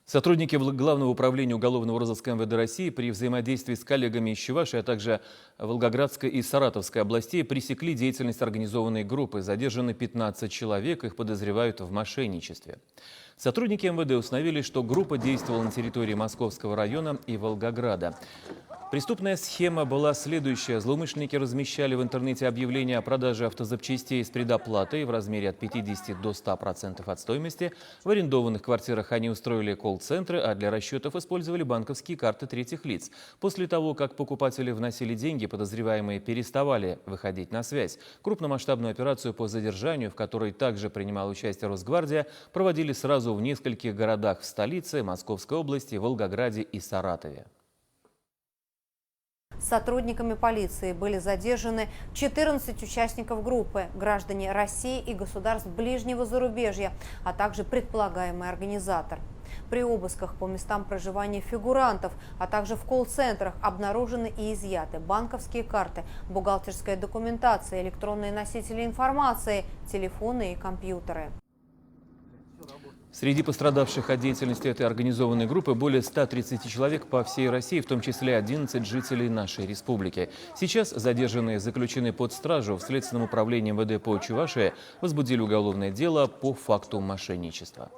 Сотрудники Главного управления уголовного розыска МВД России при взаимодействии с коллегами из Чувашии, а также Волгоградской и Саратовской областей пресекли деятельность организованной группы. Задержаны 15 человек, их подозревают в мошенничестве. Сотрудники МВД установили, что группа действовала на территории Московского района и Волгограда. Преступная схема была следующая. Злоумышленники размещали в интернете объявления о продаже автозапчастей с предоплатой в размере от 50 до 100% от стоимости. В арендованных квартирах они устроили колл-центры, а для расчетов использовали банковские карты третьих лиц. После того, как покупатели вносили деньги, подозреваемые переставали выходить на связь. Крупномасштабную операцию по задержанию, в которой также принимала участие Росгвардия, проводили сразу в нескольких городах в столице, Московской области, Волгограде и Саратове. Сотрудниками полиции были задержаны 14 участников группы, граждане России и государств ближнего зарубежья, а также предполагаемый организатор. При обысках по местам проживания фигурантов, а также в колл-центрах обнаружены и изъяты банковские карты, бухгалтерская документация, электронные носители информации, телефоны и компьютеры. Среди пострадавших от деятельности этой организованной группы более 130 человек по всей России, в том числе 11 жителей нашей республики. Сейчас задержанные заключены под стражу. В Следственном управлении МВД по Чувашии возбудили уголовное дело по факту мошенничества.